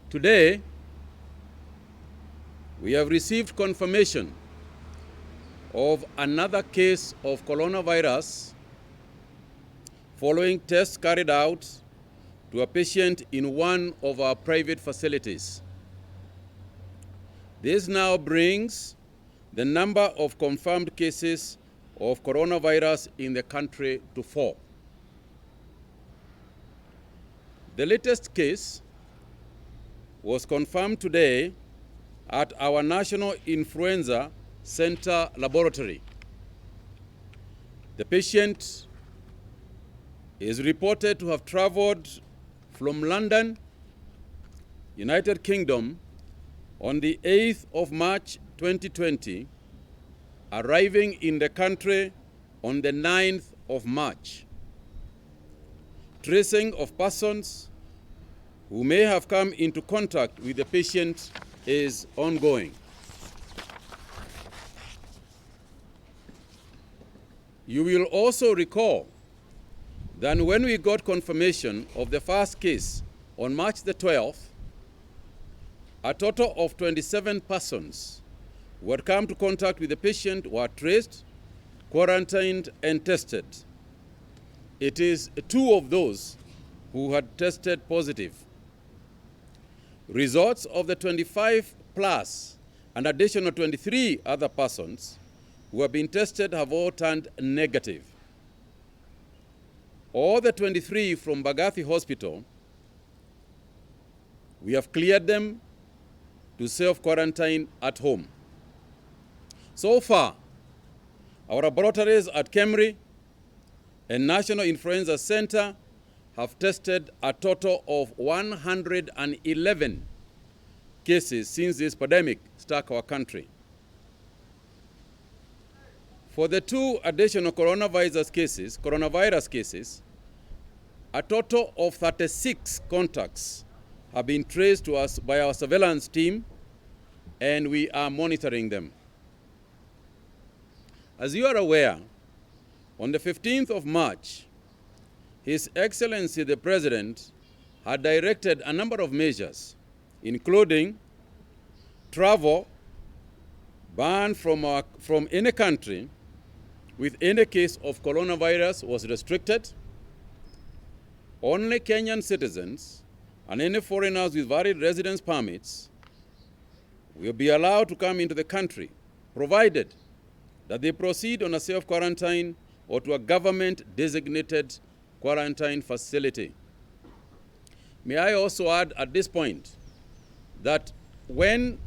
Today, we have received confirmation of another case of coronavirus following tests carried out to a patient in one of our private facilities. This now brings the number of confirmed cases of coronavirus in the country to 4. The latest case was confirmed today at our National Influenza Center laboratory. The patient is reported to have traveled from London, United Kingdom, on the 8th of March 2020, arriving in the country on the 9th of March. Tracing of persons who may have come into contact with the patient is ongoing. You will also recall that when we got confirmation of the first case on March the 12th, a total of 27 persons who had come to contact with the patient were traced, quarantined, and tested. It is 2 of those who had tested positive. Results of the 25 plus and additional 23 other persons who have been tested have all turned negative. All the 23 from Bagathi Hospital, we have cleared them to self-quarantine at home. So far, our laboratories at Kameme and National Influenza Center have tested a total of 111 cases since this pandemic struck our country. For the 2 additional coronavirus cases, a total of 36 contacts have been traced to us by our surveillance team, and we are monitoring them. As you are aware, on the 15th of March, His Excellency the President had directed a number of measures, including travel, ban from any country with any case of coronavirus was restricted. Only Kenyan citizens and any foreigners with valid residence permits will be allowed to come into the country, provided that they proceed on a self-quarantine or to a government-designated quarantine facility. May I also add at this point that when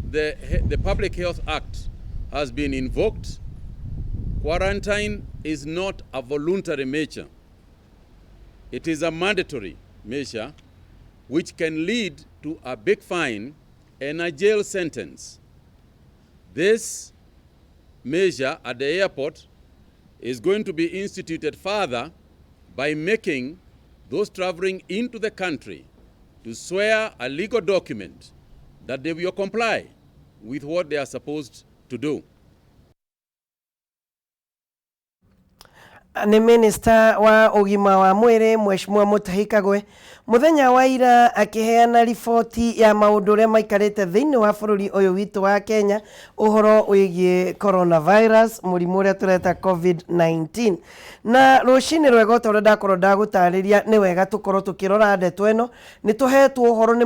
the Public Health Act has been invoked, quarantine is not a voluntary measure. It is a mandatory measure which can lead to a big fine and a jail sentence. This measure at the airport is going to be instituted further by making those traveling into the country to swear a legal document that they will comply with what they are supposed to do. Ni Minister wa ugima wa mwiri Mheshimiwa Mutahi Kagwe muthenya wa ira akiheana riboti ya maundu ria maikarite thiini wa bururi uyu witu wa Kenya uhoro wigie coronavirus murimu uria tureta COVID-19 na rucini rwega utora ndakorwo ndagutariria ni wega tukorwo tukirora ndeto eno ni tuhetwo uhoro ni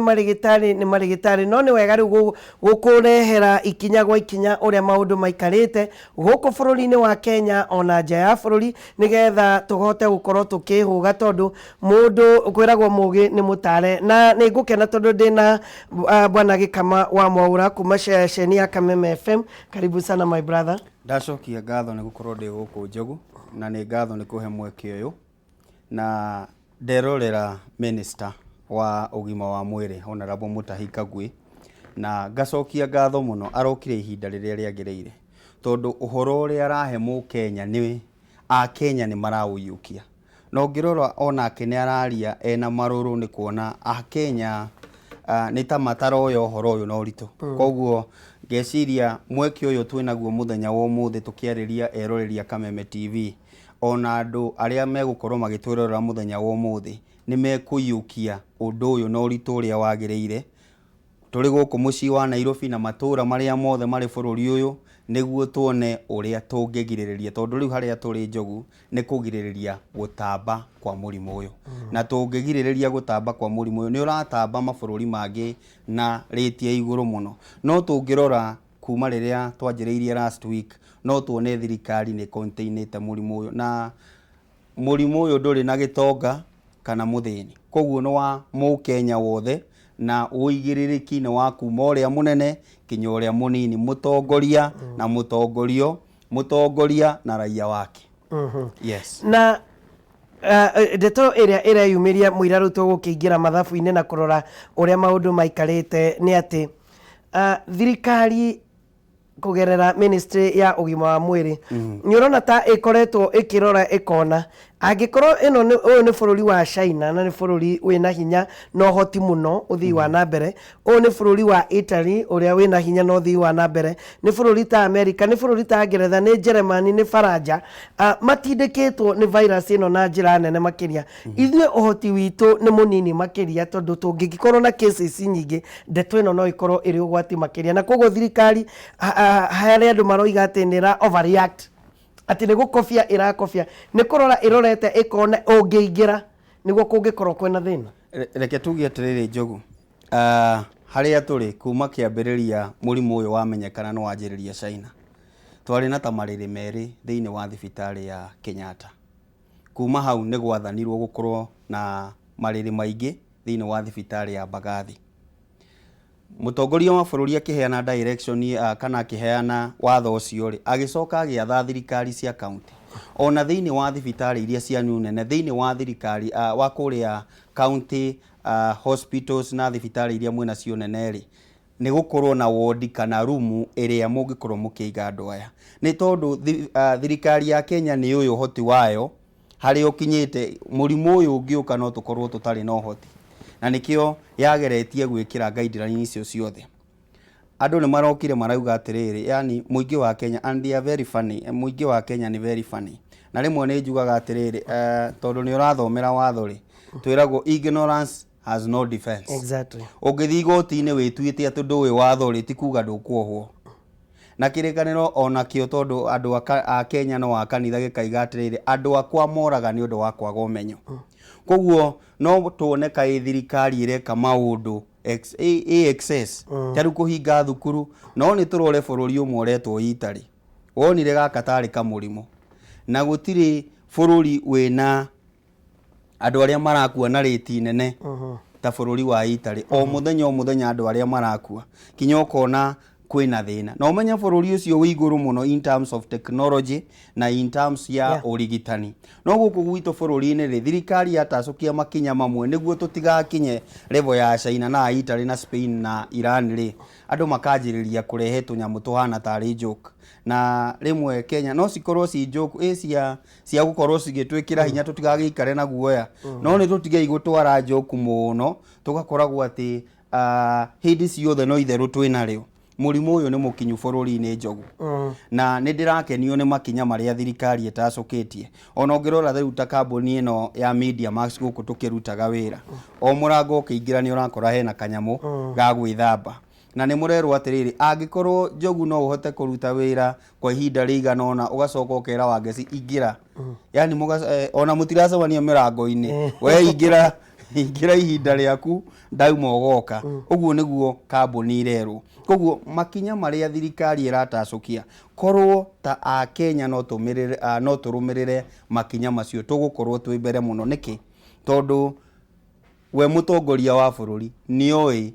marigitari no ni wega riu gukurehera ikinya gwa ikinya uria maundu maikarite guku bururi-ini wa Kenya ona nja ya bururi nigetha tuhote gukorwo tukihuga tondu mundu kwiragwo mugi ni mutare na ni ngukena tondu ndina bwana Gikama wa Mwaura kuma ceceni ya Kameme FM. Karibu sana my brother. Ndacokia ngatho ni gukorwo ndi guku Njogu na ni ngatho ni kuhe mweke uyu na nderorera Minister wa ugima wa mwiri Honorable Mutahi Kagwe na ngacokia ngatho muno arokire ihinda riria riagirire tondu uhoro uria arahe mu Kenya ni a Kenya ni marauyukia no ngirora ona ke ni araria ena maruru ni kuona a Kenya ni ta mataroyo uhoro uyu no rito koguo ngeciria mweke uyu twinaguo muthenya wa umuthi tukiariria eroreria Kameme TV ona andu aria megukorwo magitwirorera muthenya wa umuthi ni mekuyukia undu uyu no rito uria wagiriire turi guku mucii wa Nairobi na matura maria mothe mari bururi uyu niguo tuone uria tungigiriria tondu riu haria turi Njogu ni kugiriria gutamba kwa murimu uyu na tungigiriria gutamba kwa murimu uyu ni uratamba mabururi mangi na rate ya iguru muno no tungirora kuma riria twanjiriirie last week no tuone thirikari ni containite murimu uyu na murimu uyu nduri na gitonga kana muthini koguo no wa mu Kenya wothe na uigiririki ni wa kuma uria munene kinya uria munini mutongoria na mutongoria na raia wake. Yes. Na ndeto ĩrĩa yumiria muira rĩu tũgũkĩingĩra mathabu-inĩ na kũrora ũrĩa maũndũ maikarĩte nĩ atĩ thirikari kugerera ministry ya ugima wa mwiri ni urona ta ikoretwo ikirora ikona angikorwo ino uyu ni bururi wa China na ni bururi wina hinya no hoti muno uthii wa nambere uyu ni bururi wa Italy uria wina hinya no uthii wa nambere ni bururi ta America ni bururi ta Ngeretha ni Germany ni Faranja matindikitwo ni virus ino na njira nene makiria ithuĩ uhoti witu ni munini makiria tondu tungikorwo na cases nyingi ndeto ino no ikorwo iri ugwati makiria na koguo thirikari harĩa andũ maroiga atĩ nĩ ra overreact atĩ nĩ gũkobia irakobia nĩ kũrora ĩrorete ĩkona ũngĩingĩra nĩguo kũngĩkorwo kwĩna thĩna. Reke tuge atĩrĩrĩ Njogu harĩa tũrĩ kuma kĩambĩrĩria mũrimũ ũyũ wamenyekana nĩ wanjĩrĩria China twarĩ na ta marĩrĩ merĩ thĩinĩ wa thibitarĩ ya Kenyatta kuma hau nĩ gwathanirwo gũkorwo na marĩrĩ maingĩ thĩinĩ wa thibitarĩ ya Mbagathi. Mutongoria wa bururi akiheana direction kana akiheana watho ucio ri agicoka agiatha thirikari cia county ona thiini wa thibitari iria cia nene thiini wa thirikari wa kuria county hospitals na thibitari iria mwena cio nene ri ni gukorwo na ward kana room iria mungikorwo mukiiga andu aya ni tondu thirikari ya Kenya ni uyu hoti wayo hari ukinyite murimu uyu ungiuka no tukorwo tutari no hoti na nikio yageretie gwikira guideline icio ciothe andu ni marokire marauga atiriri yani muingi wa Kenya and they are very funny muingi wa Kenya ni very funny na rimwe ni njugaga atiriri tondu ni urathomera watho ri twiragwo ignorance has no defense. Exactly. Ungithi igoti-ini wituite ati ndui watho ri ti kuga ndukuohwo na kirikaniro ona kio tondu andu a Kenya no akanitha gikaiga atiriri andu akwa moraga ni undu wa kwaga umenyo koguo no tuone kai thirikari ireka maundu excess taru kuhinga thukuru no ni turore bururi umwe uretwo Italy wonire gaka tari kamurimo na gutiri bururi wina andu aria marakua na rate nene ta bururi wa Italy o muthenya andu aria marakua kinya ukona kwina thina na umenya bururi ucio wi iguru muno in terms of technology na in terms ya urigitani no guku gwitu bururi-ini ri thirikari yatacukia makinya mamwe niguo tutigakinye level ya China na Italy na Spain na Iran ri andu makanjiriria kurehe tunyamu tuhana tari joke na rimwe Kenya no cikorwo ci joke cia gukorwo cigitwikira hinya tutigagikare na guoya no ni tutige igutwara joke muno tugakoragwo ati hindi ciothe no itheru twina rio murimu uyu ni mukinyu bururi-ini Njogu na ni ndirakenio ni makinya maria thirikari etacoketie ona ungirora riu ta kambuni ino ya Media Max guku tukirutaga wira o murango ukiingira ni urakora hena kanyamu ga gwithamba na ni murerwo atiriri angikorwo Njogu no uhote kuruta wira kwa ihinda rigana ona ugacoka ukera wangeci ingira yani ona mutiracemania mirango-ini we ingira ihinda riaku ndauma ugoka uguo niguo kambuni irerwo koguo makinya maria thirikari iratacukia korwo ta a Kenya no turumirire makinya macio tugukorwo twi mbere muno niki tondu we mutongoria wa bururi ni oi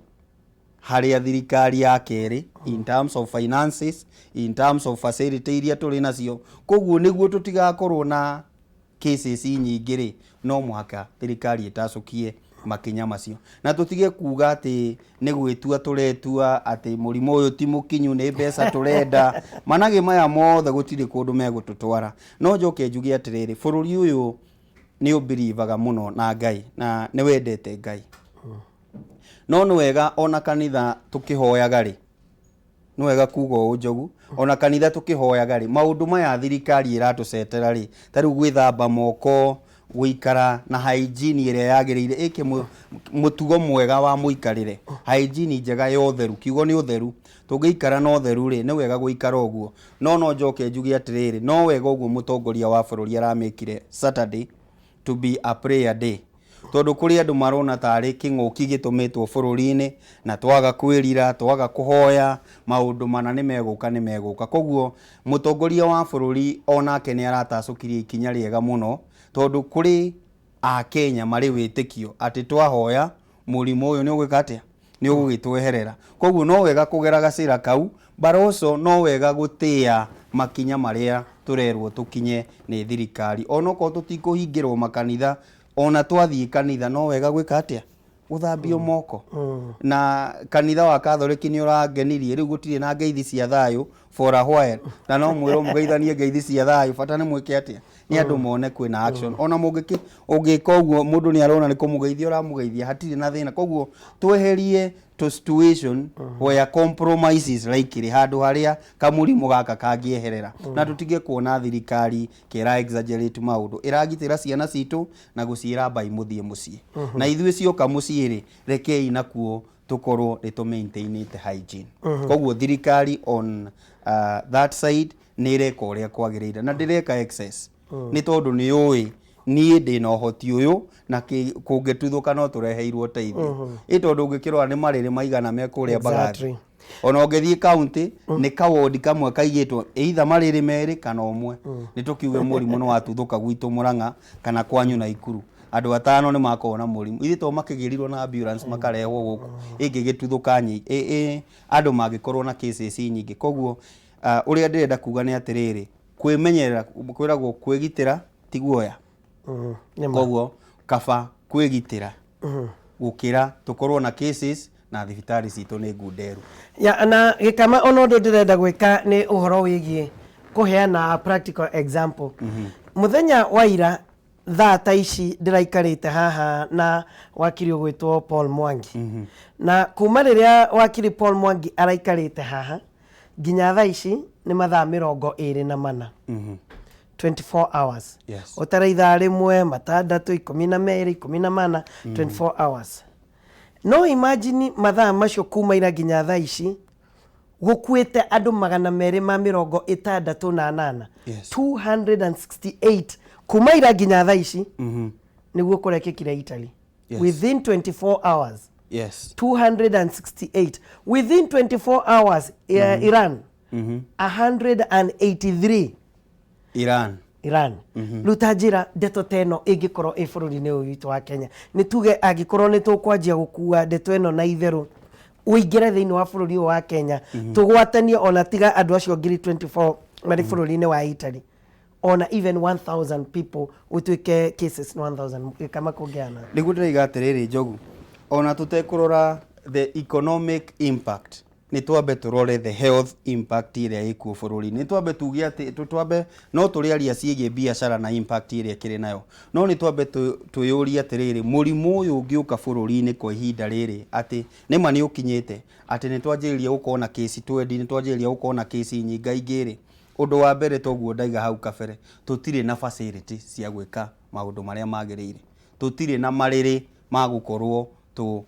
haria thirikari ya keri in terms of finances in terms of facility iria turi nacio koguo niguo tutigakorwo na cases nyingi ri no muhaka thirikari itacukie makinya macio na tutige kuga ati ni gwitua turetua ati murimo uyu ti mukinyu ni mbeca turenda manage maya mothe gutire kundu megututwara no njoke njuge atiriri bururi uyu ni ubirivaga muno na Ngai na ni wendete Ngai no ni wega ona kanitha tukihoyaga ri ni wega kuga u Njogu ona kanitha tukihoyaga ri maundu maya thirikari iratucetera ri tariu gwithamba moko guikara na hygiene ire yagirire iki mutugo mwega wa muikarire hygiene njega ya utheru kiugo ni utheru tungiikara na utheru ri ni wega guikara uguo no njoke njugi atiriri no wega uguo mutongoria wa bururi aramikire Saturday to be a prayer day tondu kuri andu marona tari king'uki gitumitwo bururi-ini na twaga kwirira twaga kuhoya maundu mana ni meguka koguo mutongoria wa bururi onake ni aratacukirie ikinya riega muno tondu kuri a Kenya mari witikio ati twahoya murimu uyu ni ugwika atia ni ugugitweherera koguo no wega kugera gacira kau baroso no wega gutia makinya maria turerwo tukinye ni thirikari onoko tutikuhingirwo makanitha ona twathie kanitha no wega gwika atia uthambio moko na kanitha wa Catholic ni urangenirie riu gutire na ngeithi cia thayo for a while na no mwiro mugeithanie ngeithi cia thayo bata ni mwike atia ni andu mone kwina action ona mugiki ugika uguo mundu ni arona ni kumugeithia uramugeithia hatire na thina koguo tweherie to situation where compromises likely handu haria kamurimu gaka kangieherera na tutige kuona thirikari kira exaggerate maundu iragitira ciana citu na guciira bai muthie mucii na ithuĩ cioka mucii ri rekei nakuo tukorwo ni to maintain the hygiene koguo thirikari on that side ni reka uria kwagirire na ndireka excess ni tondu ni ui nie ndina uhoti uyu na kungituthuka no tureheirwo teithio itondu ngikirwa ni mariri maigana me kuria bagathi ona ngithie county ni kawodi kamwe kaigitwo either mariri meri kana umwe ni tukiuge murimu no watuthuka gwitu Murang'a kana kwanyu na Ikuru andu atano ni makona murimu ithi to makigirirwo na ambulance makarehwo guku ingi gituthuka andu magikorwo na cases nyingi koguo uria ndirenda kuga ni atiriri kwimenyerera kwiragwo kwigitira tiguoya koguo kaba kwigitira gukira tukorwo na cases na thibitari citu ni ngunderu ya na gikama ono ndo ndirenda gwika ni uhoro wigie kuheana practical example muthenya wa ira thata ici ndiraikarite haha na wakiri gwitwo Paul Mwangi na kuma riria wakiri Paul Mwangi araikarite haha ginya tha ici ni mathaa 24 24 hours utaraitha rimwe matandatu 12 14 24 hours no imagine mathaa macio kuma ira ginya tha ici gukuite andu 268 268 kuma ira ginya tha ici niguo kurekekire Italy within 24 hours 268 within 24 hours Iran 183 Iran lutajira ndeto teno ingikorwo i bururi-ini uyu witu wa Kenya ni tuge agikorwo ni tukwanjia gukua ndeto eno na itheru uingire thiini wa bururi wa Kenya tugwatanie ona tiga andu acio ngiri 24 mari bururi-ini wa Italy ona even 1000 people utuike cases 1000 kama kugiana nigutiraiga atiriri Njogu ona tutekurora the economic impact ni twambe turore the health impact iria ikuo bururi-ini ni twambe tugie ati twambe no turiaria ciige biashara na impact iria kiri nayo no ni twambe tuyuria atiriri murimu uyu ungiuka bururi-ini kwa ihinda riri ati nima ni ukinyite ati ni twanjiriria gukona case 20 ni twanjiriria gukona case nyingaingiri undu wa mbere toguo ndaiga hau kabere tutire na facility cia gwika maundu maria magirire tutire na mariri magukorwo tu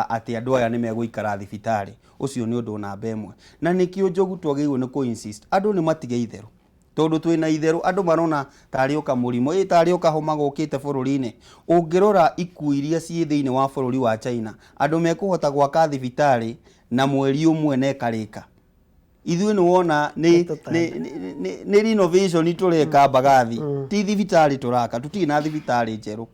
ati andu aya ni meguikara thibitari ucio ni undu namba imwe na nikio Njogu twagirwo ni ku insist andu ni matige itheru tondu twina itheru andu marona tari uka murimo tari uka homa gukite bururi-ini ungirora ikuo iria cie thiini wa bururi wa China andu mekuhota gwaka thibitari na mweri umwe nekarika ithuĩ ni wona ni renovation tureka bagathi ti thibitari turaka tutiri na thibitari njeru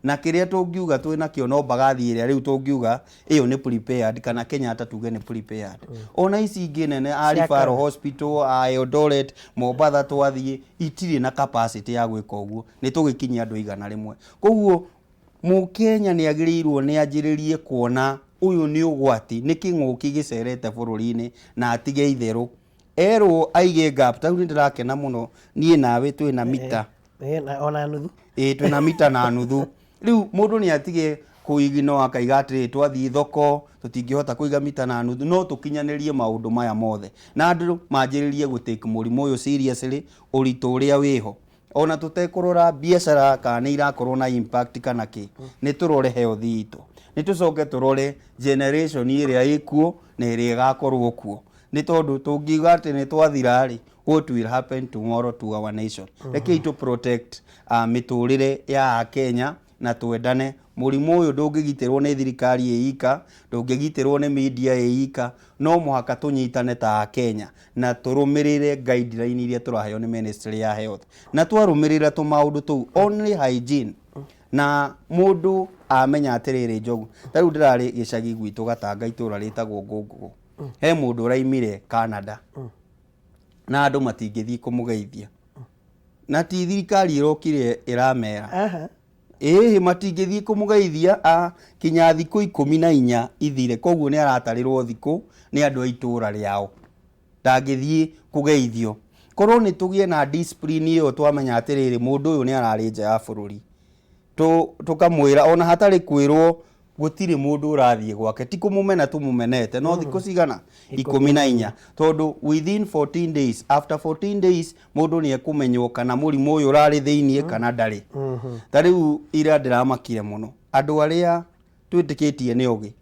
na kiria tungiuga twina kio no bagathi iria riu tungiuga iyo ni prepared kana Kenya atatuge ni prepared ona ici ingi nene Referral Hospital Eldoret Mombasa twathie itiri na capacity ya gwika uguo ni tugikinyia andu igana rimwe koguo Mukenya ni agirirwo ni anjiririe kuona uyu ni ugwati ni king'uki gicerete bururi-ini na atige itheru erwo aige gap ta ndirakena muno nie nawe twina mita ona nuthu twina mita na nuthu riu mundu ni atige kuigino akaiga atiri twathii thoko tutingihota kuiga mita na nuthu no tukinyanirie maundu maya mothe na andu manjiririe gutake murimu uyu seriously uritu uria wiho ona tutekurora biashara kana irakorwo na impact kana ki ni turore health itu ni tucoke turore generation iria ikuo na iria igakorwo kuo ni tondu tungiuga ati ni twathira ri what will happen tomorrow to our nation reke to protect miturire ya Kenya na twendane murimu uyu ndungigitirwo ni thirikari iika ndungigitirwo ni media iika no muhaka tunyitane ta Kenya na turumirire guideline iria turaheo ni Ministry ya Health na twarumirira tu maundu tu only hygiene na mundu amenya atiriri Njogu tariu ndirari gicagi gwitu Gatanga itura ritagwo Ngungu he mundu raimire Canada na andu matingithii kumugeithia na ti thirikari irokire iramera matingithii kumugeithia kinya thiku 14 ithire koguo ni aratarirwo thiku ni andu aitura riao ndangithii kugeithio korwo ni tugie na discipline iyo twamenya atiriri mundu uyu ni arari nja ya bururi tukamwira ona hatari kwirwo gutire mundu urathie gwake ti kumumena tumumenete no thiku cigana 14 tondu within 14 days after 14 days mundu ni ekumenywo kana murimu uyu urari thiini kana ndari tariu ira ndiramakire muno andu aria twitikitie ni ugi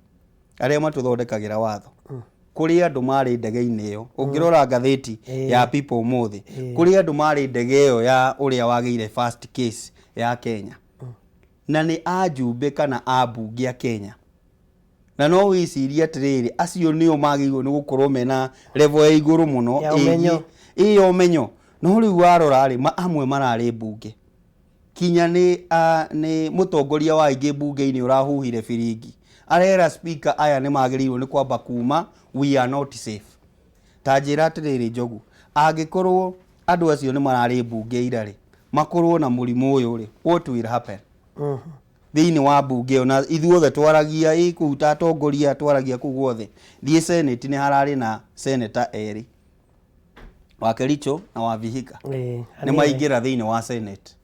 aria matuthondekagira watho kuri andu mari ndege-ini iyo ungirora ngatheti ya People Muthi kuri andu mari ndege iyo ya uria wageire first case ya Kenya na ni ajumbe kana abunge a Kenya na no wiciria atiriri acio nio magirwo ni gukorwo mena level ya iguru muno iyo menyo no riu warora ri amwe marari bunge kinya ni mutongoria wa ingi bunge-ini urahuhire biringi arera speaker aya ni magirwo ni kwamba kuma we are not safe tajira atiriri Njogu angikorwo andu acio ni marari bunge irari makorwo na murimu uyu ri what will happen thiini wa bunge ona ithuothe twaragia ikuta atongoria twaragia ku guothe thie senate ni harari na senator eri wa Kericho na wa Vihiga ni maingira thiini wa senate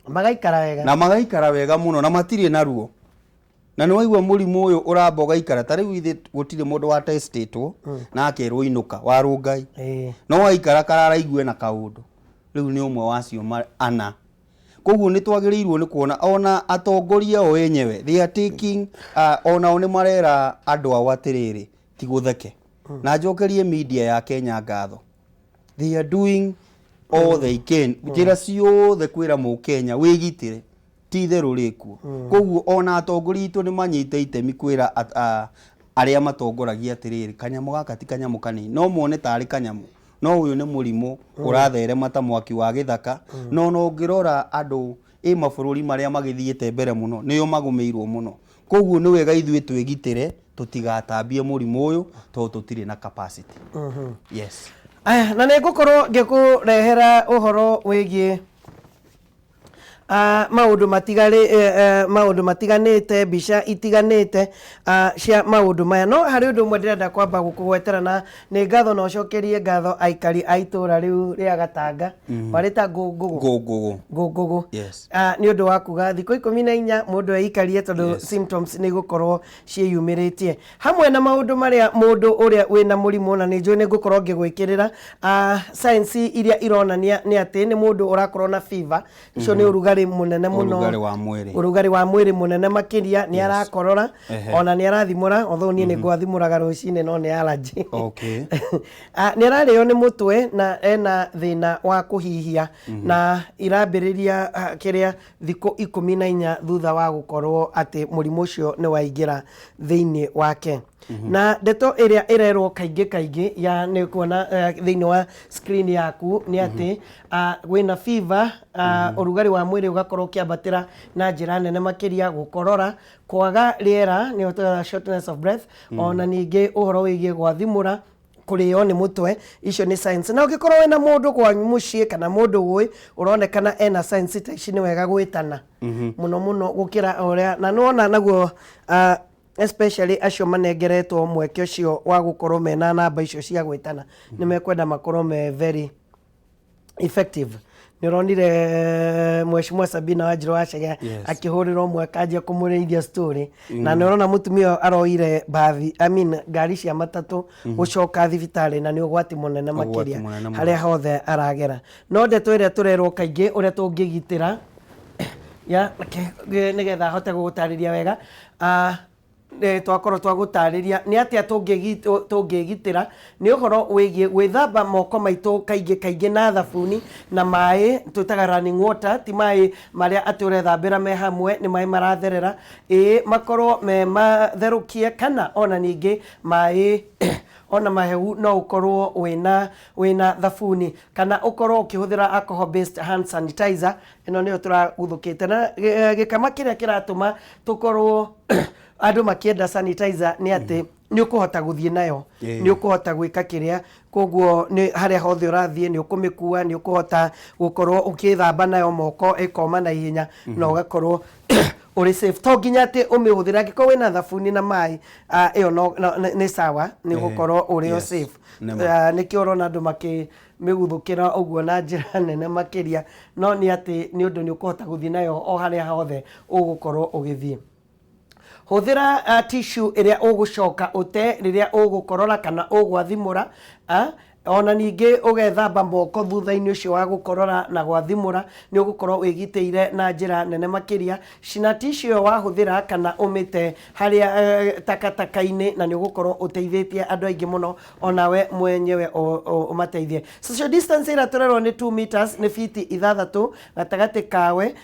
magaikara wega muno na matiri na ruo na ni waigua murimu uyu uramboga ikara tari withi gutire mundu wa testatwo na akerwo inuka warungai no waikara karara igue na kaundu riu ni umwe wacio ana koguo ni twagirirwo ni kuona ona atongoria o wenyewe they are taking ona one marera andu a watiriri tigutheke na njokerie media ya Kenya ngatho they are doing all they can njira ciothe kwira mu Kenya wigitire ti theru rikuo koguo ona atongoria itu ni manyite itemi kwira aria matongoragia atiriri kanyamu gaka ti kanyamu kanini no muone tari kanyamu no uyu ni murimu uratherema ta mwaki wa githaka no ngirora andu mabururi maria magithiete mbere muno niyo magumeirwo muno koguo ni wega ithuĩ twigitire tutigatambie murimu uyu to tutire na capacity yes na ne gukorwo ngikurehera uhoro wigie maundu matiganite bica itiganite cia maundu maya no hari undu mwe ndirenda kwamba gukugweterana ni ngatho no cokerie ngatho aikari aitura riu ria Gatanga barita Ngungu yes ni undu wa kuga thiko 14 mundu eikarie tondu symptoms ni gukorwo cieyumiritie hamwe na maundu maria mundu uria wina murimu na ni njui ni gukorwo ngigwikirira science iria ironania ni ati ni mundu urakorwo na fever icio ni urugari munene muno urugari wa mwiri munene makiria ni arakorora ona ni arathimura although ni ngwathimuraga rucine no ni allergy ni arario ni mutwe na ena thina wa kuhihia na irambiriria kiria thiko 14 thutha wa gukorwo ati murimu ucio ni waingira thiini wake na ndeto iria irerwo kaingi ya ni kuona thiini wa screen yaku ni ati wina fever urugari wa mwiri ugakorwo kiambatira na njira nene makiria gukorora kwaga riera ni shortness of breath ona ningi uhoro wigie gwathimura kurio ni mutwe icio ni science na ugikorwo wena mundu kwanyu mucii kana mundu gui uronekana ena science ta ici ni wega gwitana muno gukira uria na nona naguo especially acio manengeretwo mweke ucio wa gukorwo mena namba icio cia gwitana ni mekwenda makorwo me very effective nironire Mheshimiwa Sabina Wanjiru Wachege akihurirwo mwakanjia kumureithia story na nirona mutumia aroire bathi ngari cia matatu gucoka thibitari na ni ugwati munene makiria haria hothe aragera no ndeto iria turerwo kaingi uria tungigitira ya nigetha hote gugutariria wega twakorwo twagutariria ni atia tungigitira ni uhoro wigie gwithamba moko maitho kaingi na thabuni na mai twitaga running water ti mai maria ati urethambira me hamwe ni mai maratherera makorwo me matherukie kana ona ningi mai ona mahehu no ukorwo wina thabuni kana ukorwo ukihuthira alcohol based hand sanitizer ino niyo turaguthukite na gikama kiria kiratuma tukorwo andu makienda sanitizer ni ati ni ukuhota guthie nayo ni ukuhota gwika kiria koguo ni haria hothe urathie ni ukumikua ni ukuhota gukorwo ukithamba nayo moko ikoma na ihenya na ugakorwo uri safe to nginya ati umihuthira ngiko wina thabuni na mai iyo no ni sawa ni gukorwo uri safe nikio urona andu miguthukira uguo na njira nene makiria no ni ati ni undu ni ukuhota guthie nayo o haria hothe ugukorwo ugithie huthira tissue iria ugucoka ute riria ugukorora kana ugwathimura ona ningi ugethamba moko thutha-ini ucio wa gukorora na gwathimura ni ugukorwo wigiteire na njira nene makiria cina tissue wahuthira kana umite haria takataka-ini na ni ugukorwo uteithitie andu aingi muno onawe mwenyewe umateithie social distance ira turerwo ni 2 meters ni fiti 6 gatagati kawe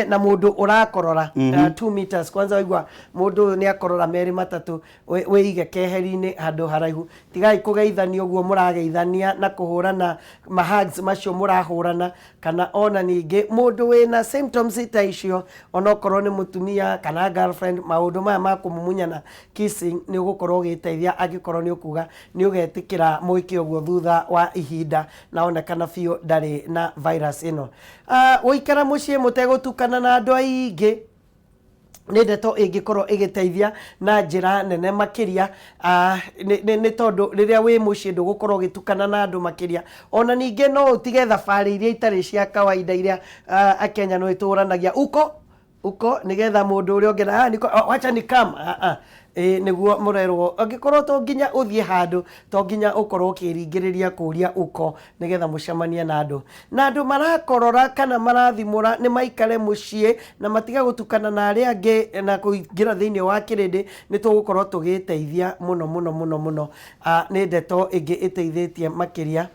na mundu urakorora 2 meters kwanza waigwa mundu ni akorora meri matatu weige keheri-ini handu haraihu tigai kugeithania uguo murageithania na kuhurana hugs macio murahurana kana ona ningi mundu wina symptoms ta icio onokorwo ni mutumia kana girlfriend maundu maya ma kumumunyana kissing ni ugukorwo ugiteithia angikorwo ni ukuga ni ugetikira mwiki uguo thutha wa ihinda na ona kana biu ndari na virus ino uikara mucie mutegutukana na andu aingi ni ndeto ingikorwo igiteithia na njira nene makiria ni tondu riria wi mucie ndugukorwo gitukana na andu makiria ona ningi no utige thabari iria itari cia kawaida iria akenya no ituranagia uko nigetha mundu uria ongena wacha ni kama niguo murerwo angikorwo to nginya uthie handu to nginya ukorwo ukiringiriria kuria uko nigetha mucemanie na andu marakorora kana marathimura ni maikare mucie na matiga gutukana na aria angi na kuingira thiini wa kirindi ni tugukorwo tugiteithia muno ni ndeto ingi iteithitie makiria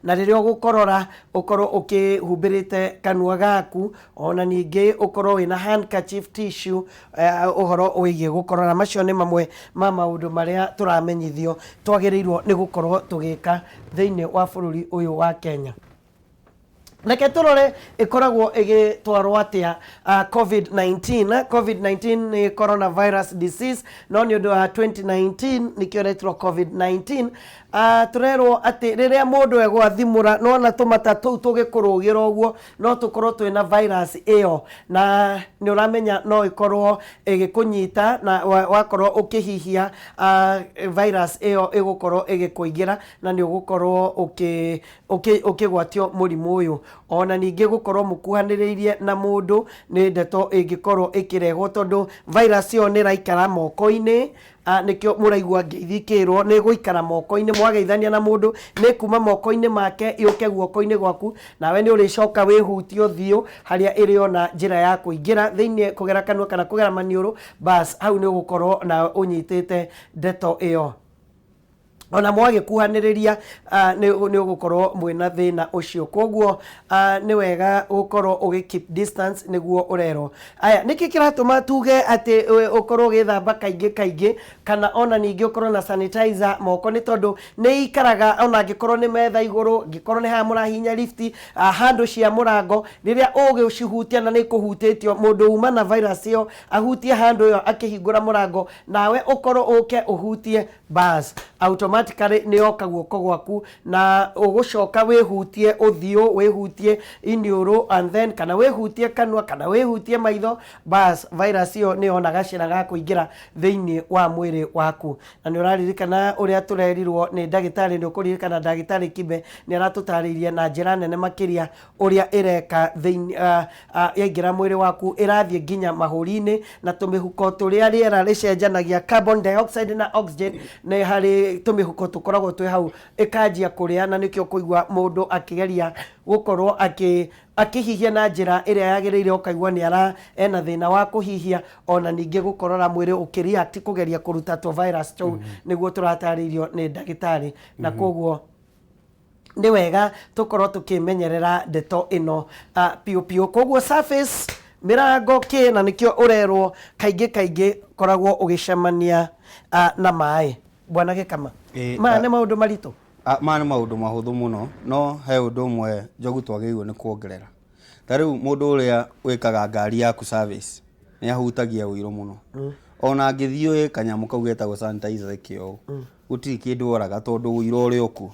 na riria ugukorora ukorwo ukihumbirite kanua gaku ona ningi ukorwo wina handkerchief tissue uhoro wigie gukorora macio ni mamwe ma maundu maria turamenyithio twagirirwo ni gukorwo tugika thiini wa bururi uyu wa Kenya. Nake turore ikoragwo igitwarwo atia COVID-19 ni coronavirus disease no ni undu wa 2019 nikioretwo COVID-19 turerwo ati riria mundu egwathimura no na tumata tuu tugikurugira uguo no tukorwo twina virus iyo na ni uramenya no ikorwo igikunyita na wakorwo ukihihia virus iyo igukorwo igikuingira na ni ugukorwo ukigwatio murimu uyu ona ningi gukorwo mukuhaniriirie na mundu ni ndeto ingikorwo ikiregwo tondu virus iyo ni raikara moko-ini nikio muraigua ngithikirwo ni guikara moko-ini mwageithania na mundu ni kuma moko-ini make yuke guoko-ini gwaku nawe ni uricoka wihutio thiu haria irio na njira ya kuingira thiini kugera kanua kana kugera maniuru bas hau ni gukorwo na unyitite ndeto iyo ona mwage kuhaniriria ni ugukorwo mwina thina ucio koguo ni wega gukorwo ugi keep distance niguo urero aya niki kiratuma tuge ati ukorwo githamba kaingi kana ona ningi ukorwo na sanitizer moko ni tondu ni ikaraga ona ngikorwo ni metha iguru ngikorwo ni ha murahinya lift handu cia murango riria ugiucihutia na ni kuhutitio mundu uma na virus iyo ahutie handu iyo akihingura murango nawe ukorwo uke uhutie bas automatic automatically ni oka guoko gwaku na ugucoka wihutie uthio wihutie iniuru and then kana wihutie kanwa kana wihutie maitho bas virus iyo ni ona gacira ga kuingira thiini wa mwiri waku na ni uraririkana uria turerirwo ni ndagitari ni ukuririkana ndagitari Kibe ni aratutaririe na njira nene makiria uria ireka thiini yaingira mwiri waku irathie nginya mahuri-ini na tumihuko turia riera ricenjanagia carbon dioxide na oxygen ne hari tumihuko tukoragwo twi hau ikanjia kuria na nikio kuigwa mundu akigeria gukorwo akihihia na njira iria yagiriire ukaigwa ni ena thina wa kuhihia ona ningi gukorora mwiri ukireact kugeria kuruta to virus tu niguo turataririo ni ndagitari na koguo ni wega tukorwo tukimenyerera ndeto ino piu piu koguo surface mirango ki na nikio urerwo kaingi koragwo ugicemania na mai bwana Gikama ma ne maundu marito ma ne maundu mahuthu muno no he undu umwe njogu twagirwo ni kuongerera tariu mundu uria wikaga ngari yaku service ni ahutagia uiru muno ona ngithio kanyamu kau getagwo sanitizer kio gutiri kindu oraga tondu uiru uri oku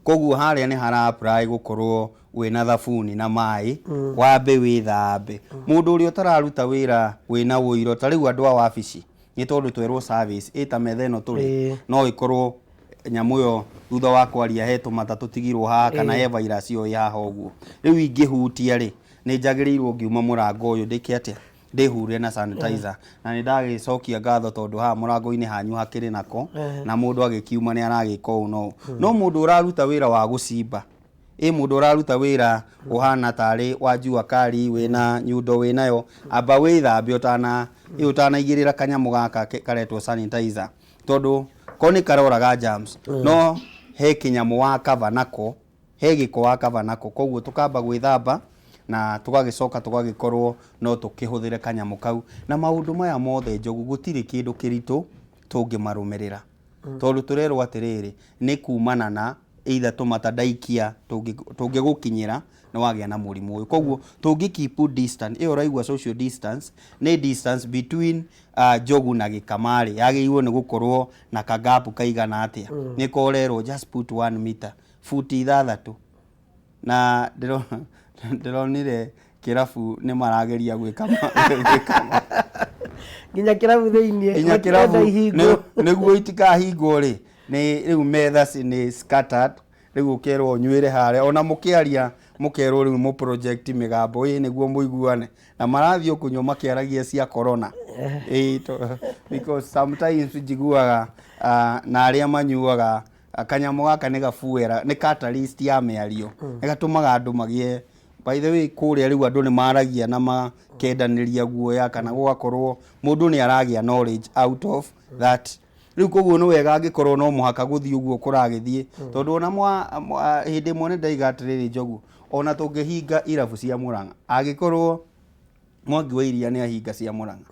koguo haria ni hara apply gukorwo wina thabuni na mai wambe withambe mundu uri utararuta wira wina uiro tariu andu a wabici ni tondu twerwo service ita metheno turi no ikorwo nyamu yo thutha wa kwaria hetu matatu tigirwo haha kana he virus yo ya hoguo riu ingihutia ri ni njagirirwo ngiuma murango uyu ndike atia ndihure na sanitizer na ni ndagicokia ngatho tondu ha murango-ini hanyu hakiri nako na mundu agikiuma ni aragika uno no mundu uraruta wira wa gucimba mundu uraruta wira uhana tari wajua kari wina nyundo winayo aba withambe utanaigirira kanyamu gaka karetwo sanitizer tondu koni karoraga germs no he kinyamu wa cover nako he giko wa cover nako koguo tukamba gwithamba na tugagicoka tugagikorwo no tukihuthire kanyamu kau na maundu maya mothe njogu gutiri kindu kirito tungimarumirira tondu turerwo atiriri ni kumana na either tumatadaikia tungigukinyira na wagia na murimu uyu koguo tungi keep distance iyo raigwa social distance ni distance between njogu na Gikamari yagiirwo ni gukorwo na kagapu kaigana atia ni korerwo just put 1 meter futi 6 na ndironire kirafu ni marageria gwika nginya kirafu thiini nginya kirafu niguo itikahingwo ri ni riu metha ni scattered riu kerwo nywire hare ona mukiaria mukerwo riu mu project migambo niguo muiguane na marathio kunyo makiaragia cia corona because sometimes jiguaga na aria manyuaga kanyamu gaka ni gafuera ni catalyst ya miario igatumaga andu magie by the way kuria riu andu ni maragia na makendaniria guoya kana gugakorwo mundu ni aragia knowledge out of that riu koguo no wega angikorwo no muhaka guthii uguo kuragithie tondu ona hindi mone ndaigatiriri njogu ona tungihinga irabu cia Murang'a agikorwo Mwangi wa Iria ni ahinga cia Murang'a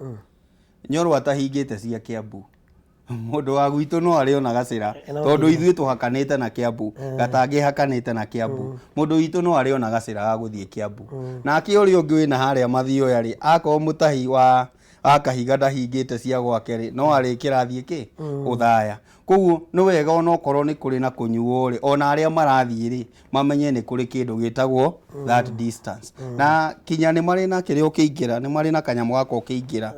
Nyoro atahingite cia Kiambu mundu wa gwitu no ari ona gacira tondu ithuĩ tuhakanite na Kiambu gatangi hakanite na Kiambu mundu witu no ari ona gacira ga guthie Kiambu na akiori ungi wina haria mathio yari ako mutahi wa akahiga ndahingite cia gwake no ari kirathie ki uthaya koguo no wega ona okorwo ni kuri na kunyuo ri ona aria marathie ri mamenye ni kuri kindu gitagwo that distance na kinya ni mari na kirio kiingira ni mari na kanyamu gako kiingira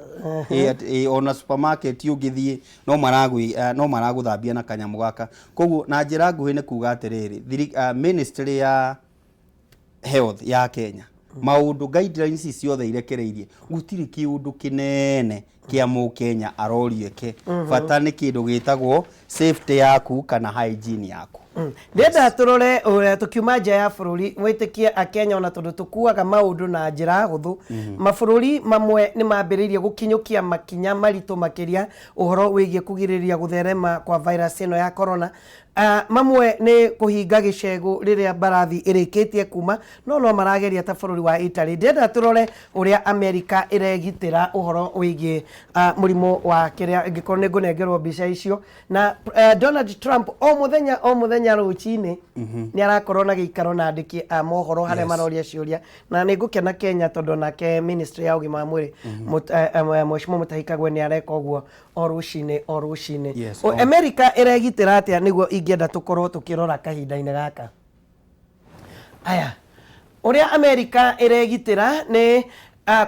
ona supermarket ungithie no maraguthambia na kanyamu gaka koguo na njira nguhi ni kuga atiriri ministry ya health ya Kenya maundu guidelines ciothe irekereirie gutiri kiundu kinene kia mu Kenya arorie ke bata ni kindu gitagwo safety yaku kana hygiene yaku ndenda turore tukiuma nja ya bururi mwitikie akenya ona tondu tukuaga maundu na njira huthu mabururi mamwe ni mambiririe gukinyukia makinya marito makiria uhoro wigie kugiriria gutherema kwa virus ino ya corona mamwe ni kuhinga gicegu riria barathi irikitie kuma no marageria ta bururi wa Italy ndenda turore uria America iregitira uhoro wigie murimo wa kiria ngikorwo ni ngunengerwo mbica icio na Donald Trump o muthenya nginya rucini ni arakorwo na giikaro na andiki a mohoro haria maroria ciuria na ni ngukena Kenya tondu nake ministry ya ugima wa mwiri Mheshimiwa Mutahi Kagwe ni areka uguo o rucini America iregitira atia niguo ingienda tukorwo tukirora kahinda-ini gaka aya uria America iregitira ni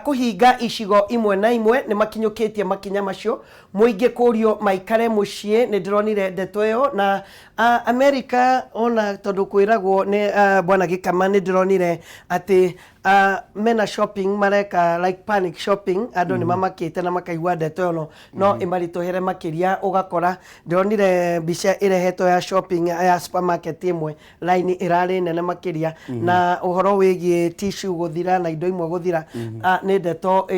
kuhinga icigo imwe na imwe ni makinyukitie makinya macio muingi kurio maikare mucie ni ndironire ndeto iyo na America ona tondu kwiragwo ni bwana Gikama ni ndironire ati mena shopping mareka like panic shopping andu ni mamakite na makaigwa ndeto iyo no imaritohere makiria ugakora ndironire mbica irehetwo ya shopping ya supermarket imwe line irari nene makiria na uhoro wigie tissue guthira na indo imwe guthira ni ndeto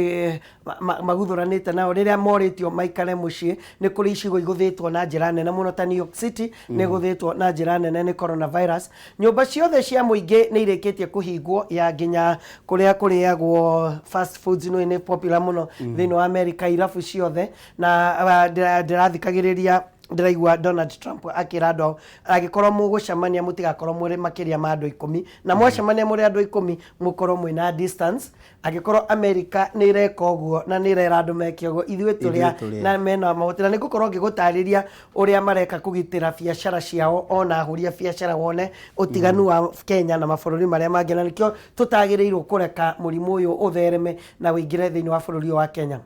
maguthuranite nao riria moritio maikare mucie ni kuri icigo iguthitwo na njira nene muno ta New York City ni guthitwo na njira nene ni coronavirus nyumba ciothe cia muingi ni irikitie kuhingwo ya nginya kuria kuriagwo fast foods no ni popular muno thini wa America irafu ciothe na ndirathikagiriria ndiraigua Donald Trump akira andu agikorwo mugucemania mutigakorwo muri makiria ma andu 10 na mwacemania muri andu 10 mukorwo mwina distance agikorwo America ni ireka uguo na ni irera andu meke uguo ithuĩ turia na mena mahotera ni gukorwo ngigutariria uria mareka kugitira biacara ciao ona ahuria biacara wone utiganu wa Kenya na mabururi maria mangi na nikio tutagirirwo kureka murimu uyu uthereme na wingire thini wa bururi wa Kenya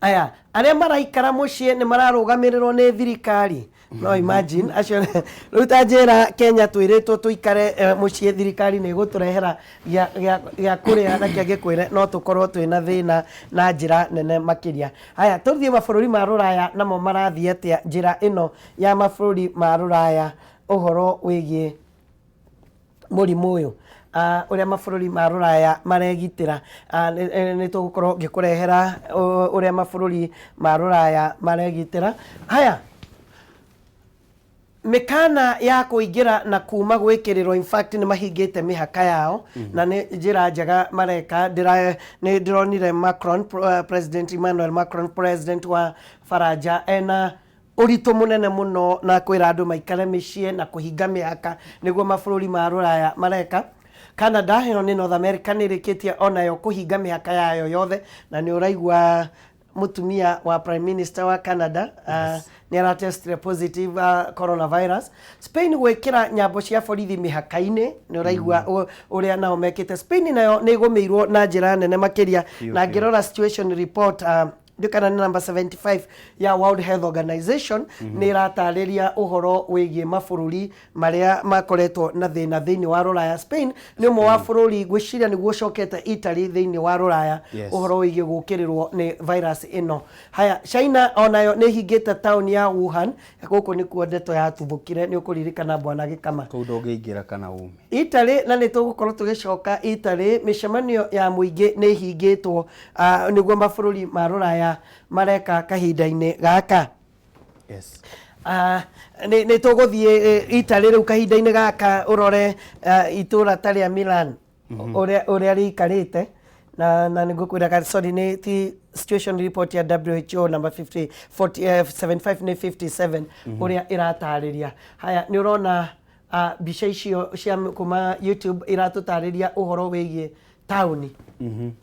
aya aria maraikara mucie ni mararugamiriro ni thirikari no imagine acio rutajera Kenya twiritwo tuikare mucie thirikari ni guturehera ya kuria na kiage kwire no tukorwo twina thina na njira nene makiria aya tuthie mabururi ma ruraya namo marathie atia njira ino ya mabururi ma ruraya uhoro wigie murimu uyu uria mabururi ma ruraya maregitira ni tugukorwo ngikurehera uria mabururi ma ruraya maregitira haya mikana ya kuingira na kuma gwikirirwo in fact ni mahingite mihaka yao na ni njira njega mareka ni ndironire Macron President Emmanuel Macron president wa Faraja ena urito munene muno na kwira andu maikare micie na kuhinga mihaka niguo mabururi ma ruraya mareka Canada hino ni North America ni rikitie onayo kuhinga mihaka yayo yothe na ni uraigwa mutumia wa prime minister wa Canada ni aratestire positive coronavirus Spain gwikira nyambo cia borithi mihaka-ini ni uraigwa uria nao mekite Spain nayo ni gumirwo na njira nene makiria na ngirora situation report dukana ni number 75 ya World Health Organization ni ratariria uhoro wigie mabururi maria makoretwo na thina thini wa ruraya Spain ni umwe wa bururi gwiciria ni gucokete Italy thini wa ruraya uhoro wigie gukirirwo ni virus ino haya China onayo ni hingite town ya Wuhan guku ni kuo ndeto ya tuthukire ni ukuririkana bwana Gikama kuu ndungiingira kana ume Italy na ni tugukorwo tugicoka Italy mishemanio ya muingi ni hingitwo niguo mabururi ma ruraya mareka kahinda-ini gaka ni tuguthie Italy riu kahinda-ini gaka urore itura taria Milan uria rikarite na nigukwira sorry ni situation report ya WHO number 75 ni 57 uria iratariria haya ni urona bica icio cia kuma YouTube iratutariria uhoro wigie tauni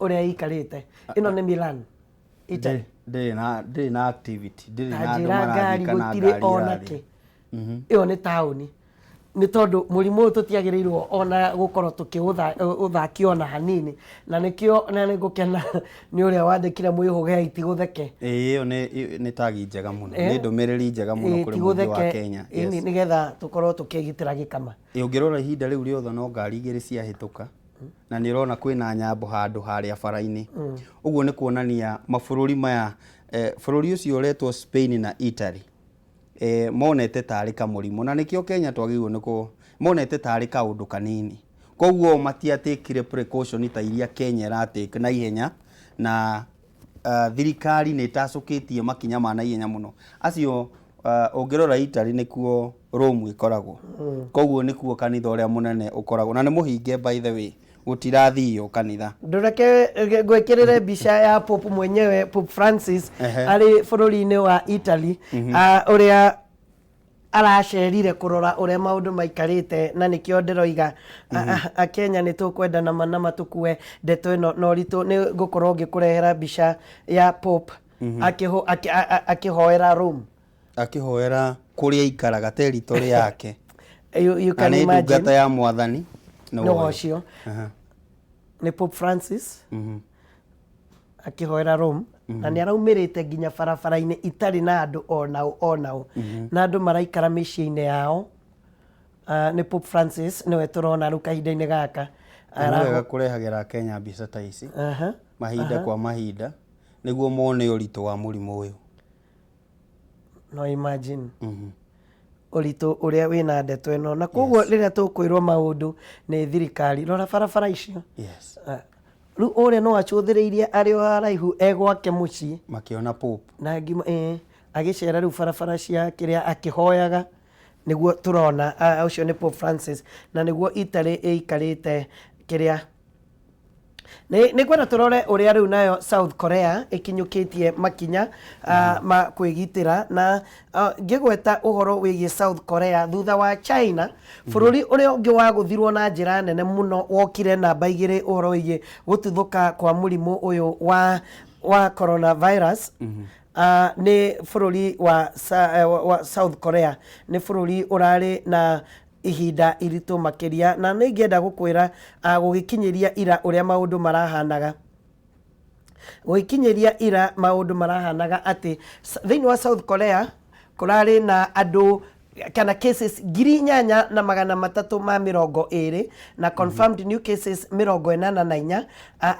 uria ikarite ino ni Milan Italy ndi na activity ndi na andu marathika na ngari onake iyo ni tauni ni tondu murimu tutiagirirwo ona gukorwo tukiuthaki ona hanini na nikio na nigukena ni uria wandikire MWIHUGEI TIGUTHEKE iyo ni tagi njega muno ni ndumiriri njega muno kuri mundu wa Kenya nigetha tukorwo tukigitira Gikama ungirora ihinda riu riothe no ngari igiri cia hituka na nirona kwina nyambo handu haria bara-ini uguo ni kuonania mabururi maya bururi ucio uretwo Spain na Italy monete tari kamurimu na nikio Kenya twagirwo niko monete tari kaundu kanini koguo matiatikire precaution ta iria Kenya ratake na ihenya na thirikari ni tacukitie makinya ma na ihenya muno acio ungirora Italy nikuo Rome ikoragwo koguo nikuo kanitha uria munene ukoragwo na ni muhinge by the way gutirathio kanitha ndureke gwekirire bica ya Pope mwenyewe Pope Francis ari bururi-ini wa Italy uria aracerire kurora uria maundu maikarite na nikio ndiroiga Kenya ni tukwenda na matukue ndeto ino no ritu ni gukorwo ngikurehera mbica ya Pope akihoera Rome, akihoera kuria ikaraga territory yake. You can imagine ndungata ya mwathani no cio ni Pope Francis akihoera Rome na ni araumirite nginya barabara-ini itari na andu onao na andu maraikara micii-ini yao. Ni Pope Francis niwe turona riu kahinda-ini gaka araga kurehagira Kenya mbica ta ici mahinda kwa mahinda niguo mone uritu wa murimu uyu. No imagine uritu uria wina ndeto ino na koguo riria tukwirwo maundu ni thirikari rora barabara icio. Yes. Riu uria no acuthiriirie ari o haraihu egwake mucii makiona Pope na ngima agicera riu barabara cia kiria akihoyaga niguo turona ucio ni Pope Francis na niguo Italy ikarite kiria ni kwenda turore uria riu nayo South Korea ikinyukitie makinya ma kwigitira na ngigweta uhoro wigie South Korea thutha wa China bururi uria ungi wa guthirwo na njira nene muno wokire namba 2 uhoro wigie gututhuka kwa murimu uyu wa coronavirus. Ni bururi wa South Korea ni bururi urari na ihinda iritu makiria na ningienda gukwira gugikinyiria ira uria maundu marahanaga ati thiini wa South Korea kurari na andu kana cases 8,320 na confirmed new cases 84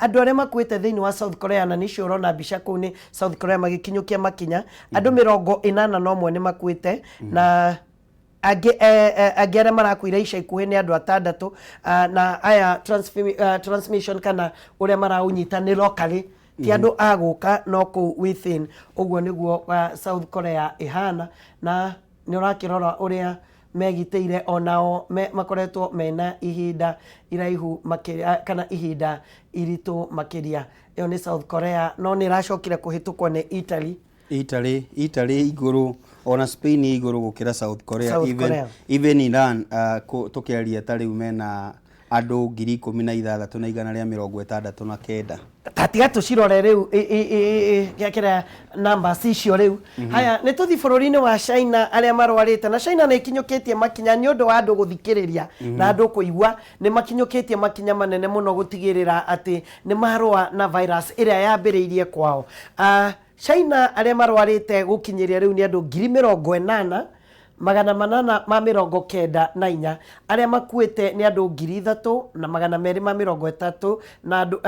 andu aria makuite thiini wa South Korea na nicio urona mbica kuu ni South Korea magikinyukia makinya andu 81 ni makuite na agia marakuire ica ikuhi ni andu 6 na aya transmission kana uria maraunyita ni locally ti andu aguka no ku within uguo niguo South Korea ihana na ni urakirora uria megiteire onao makoretwo mena ihinda iraihu makiria kana ihinda iritu makiria. Iyo ni South Korea no ni racokire kuhitukwo ni Italy iguru ona Spain iguru gukira South Korea. Even Iran tukiaria tari umena andu 16,169 tatiga tucirore riu kira numbers icio riu. Haya ni tuthi bururi-ini wa China aria marwarite na China ni ikinyukitie makinya ni undu wa andu guthikiriria na andu kuigua ni makinyukitie makinya manene muno gutigirira ati ni marua na virus iria yambiriirie kwao. China aria marwarite gukinyiria riu ni andu 80,894 aria makuite ni andu 3,230 na andu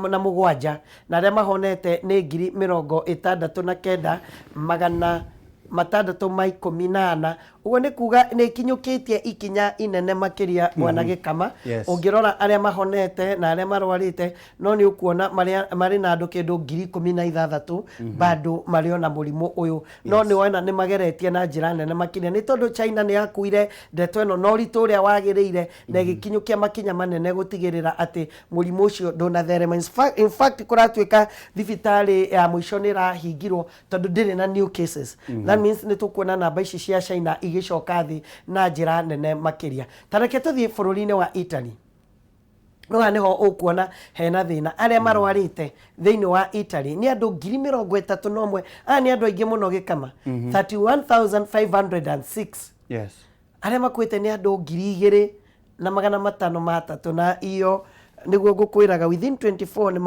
na mugwanja na aria mahonete ni 69,618 uguo ni kuga ni kinyukitie ikinya inene makiria bwana Gikama. Ungirora aria mahonete na aria marwarite no ni ukuona mari na andu kindu 16,000 bado mario na murimu uyu no ni wona ni mageretie na njira nene makiria ni tondu China ni yakuire ndeto ino no ritu uria wagiriire na gikinyukia makinya manene gutigirira ati murimu ucio ndunatherema. In fact kuratuika thibitari ya mwisho ni rahingirwo tondu ndiri na new cases. That means ni tukuona namba ici cia China igicoka thi na njira nene makiria. Tareke tuthie bururi-ini wa Italy no niho ukuona hena thina aria marwarite thiini wa Italy ni andu 31,000 ni andu aingi muno Gikama 31,506. Yes. Aria makwite ni andu 2,503 na iyo niguo gukwiraga within 24 ni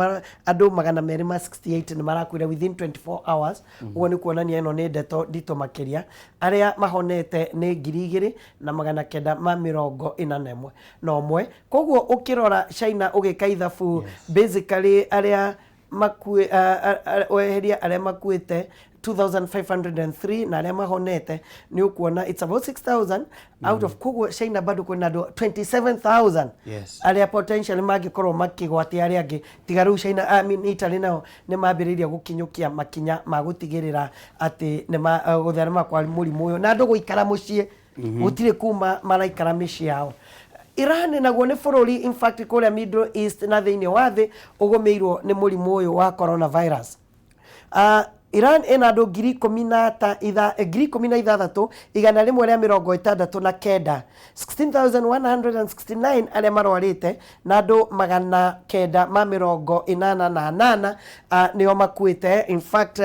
andu 268 ni marakwira within 24 hours. Uguo ni kuonania ino ni ndeto ndito makiria. Aria mahonete ni 2,941 no mwe. Koguo ukirora China ugika ithabu basically aria weheria aria makuite 2,503 na aria mahonete ni ukuona it's about 6,000 out of koguo China bado kuna 27,000 aria potentially magikorwo makigwatia aria angi tigaru China Italy nao ni mambiriria gukinyukia makinya magutigirira ati ni gutherema kwa murimu uyu na andu guikara mucii gutire kuma maraikara micii yao. Iran naguo ni bururi in fact kuria Middle East na thiini wa thi ugumirwo ni murimu uyu wa coronavirus. Iran ina andu 16,169 16,169 aria marwarite na andu 988 nio makuite. In fact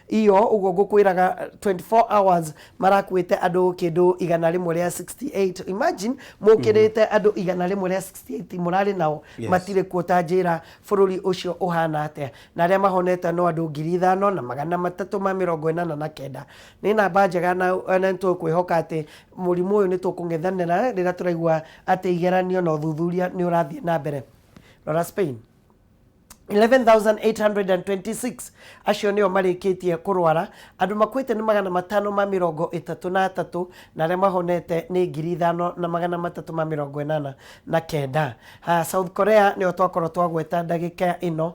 iyo ugo gukwiraga 24 hours marakuite andu kindu 168. Imagine mukirite andu 168 murari nao matire kuotanjira bururi ucio uhana atia, na aria mahonete no andu 5,389. ni namba njega na ntukwihoka ati murimu uyu ni tukung'ethanira rira turaigua ati igeranio na uthuthuria ni urathie na mbere. Rora Spain 11,826 acio nio marikitie kurwara. Andu makwite ni 533 na aria mahonete ni 5,389. South Korea nio twakorwo twagweta ndagika ino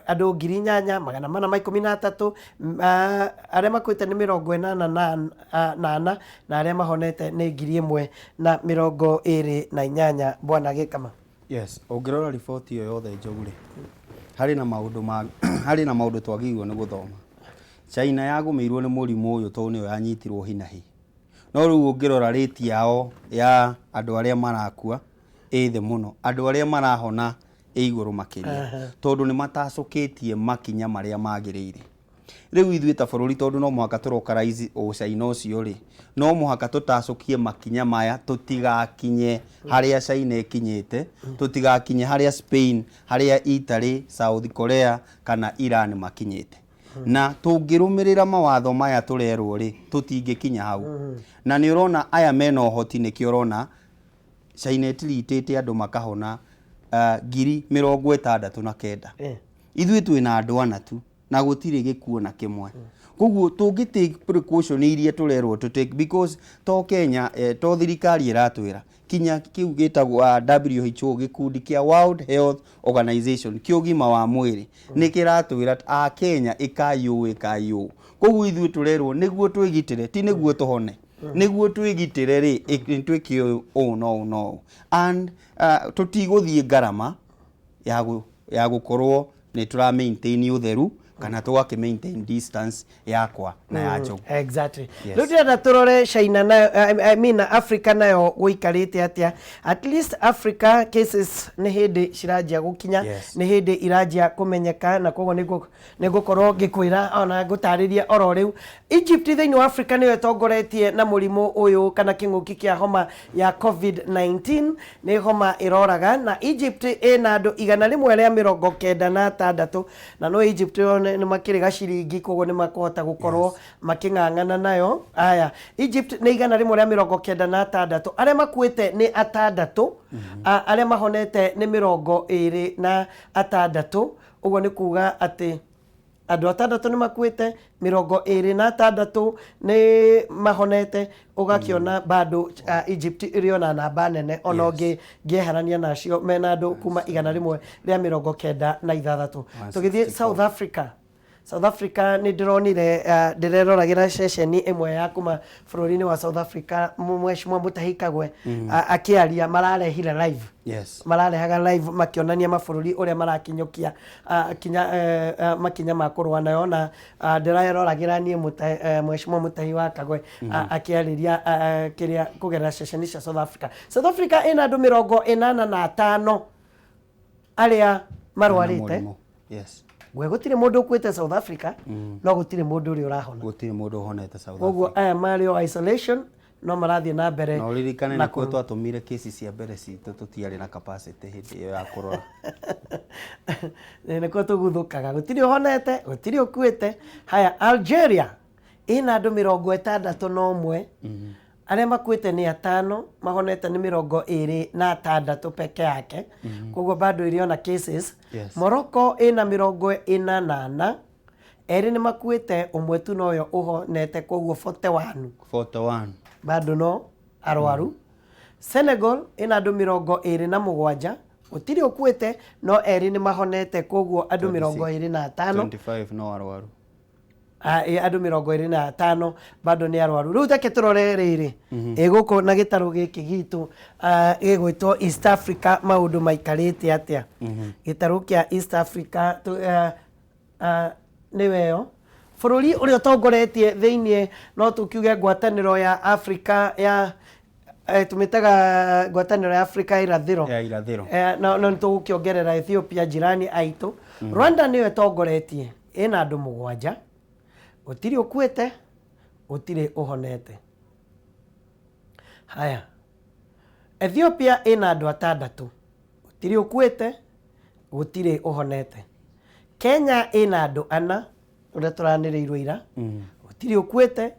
andu 8,413 aria makwite ni 88 na aria mahonete ni 1,028. Bwana Gikama. Yes, ungirora riboti iyo yothe njogure hari na maundu twagirwo ni guthoma. China yagumirwo ni murimu uyu to niyo yanyitirwo hinahi, no riu ungirora rate yao ya andu aria marakua ithe muno, andu aria marahona iguru makiria tondu ni matacukitie makinya maria magirire. Riu ithuĩ ta bururi tondu no muhaka turokarize China ucio ri, no muhaka tutacukie makinya maya tutigakinye haria China ikinyite, tutigakinye haria Spain, haria Italy, South Korea kana Iran makinyite. Na tungirumirira mawatho maya turerwo ri tutingikinya hau. Na ni urona aya mena uhoti nikio urona China itilitite andu makahona 69,000. Ithuĩ twina andu ana tu na gutire gikuo na kimwe. Koguo tungitake precaution iria turerwo to take, because to Kenya to thirikari iratwira kinya kiu gitagwo WHO gikundi kia World Health Organization kiugima wa mwiri nikiratwira a Kenya ikayu. Koguo ithuĩ turerwo niguo twigitire, ti niguo tuhone, niguo twigitire ri twiki no and tutiguthie garama ya gukorwo ni tura maintain utheru kana twake maintain distance yakwa na ya jogu. Exactly. Yes. Ndio turore China na I mean Africa nayo guikarite atia. At least Africa cases ni hindi cirajia gukinya, ni hindi irajia kumenyeka, na koguo nigukorwo gikwira ona gutariria oro riu. Egypt thiini wa Africa niyo tongoretie na murimu uyu kana kinguki kia homa ya COVID-19, ni homa iroraga, na Egypt ina andu 196 na no Egypt ni makiriga ciringi, koguo ni makuhota gukorwo making'ang'ana nayo. Aya, Egypt ni 196, aria makuite ni 6, aria mahonete ni 26. Uguo ni kuga ati andu 6 ni makuite, 26 ni mahonete. Ugakiona bado Egypt iriona namba nene ono ngeharania nacio mena andu kuma 196. Tugithie South Africa ni ndironire ndireroragira ceceni imwe ya kuma bururi-ini wa South Africa Mheshimiwa Mutahikagwe akiaria mararehire live. Mararehaga live makionania mabururi uria marakinyukia makinya ma kurwa nayo, na ndireroragira nie Mheshimiwa Mutahikagwe akiariria kiria kugerera ceceni cia South Africa. South Africa ina andu 85 aria marwarite. Gwe gutire mundu ukwite South Africa, no gutire mundu uri urahona, gutire mundu uhonete South Africa. Koguo aya mario isolation no marathie na mbere. No ririkane na ko twatumire cases cia mbere citu tutiari na capacity hindi iyo ya kurora. Nene ko tuguthukaga gutire uhonete, gutire ukwite. Haya, Algeria ina andu 61 aria makwite ni 5, mahonete ni 26 peke yake. Koguo bado iliona cases. Morocco ina 48, eri ni makwite, umwe tu noyo uhonete, koguo 41 bado no arwaru. Senegal ina andu 27, utiri ukwite, no eri ni mahonete, koguo andu 25 no arwaru. Andu 25 bado ni arwaru. Riu take turore riri guku na gitaru giki gitu gigwitwo East Africa, maundu maikarite atia. Gitaru kia East Africa niweyo bururi uri utongoretie thiini no tukiuge ngwataniro ya Africa ya tumetaga ngwataniro ya Africa irathiro no tugukiongerera Ethiopia jirani aitu Rwanda niyo itongoretie ina andu 7 gutiri ukuite gutiri uhonete. Haya, Ethiopia ina andu 6 gutiri ukuite gutiri uhonete. Kenya ina andu 4 uria turanirirwo ira gutiri ukuite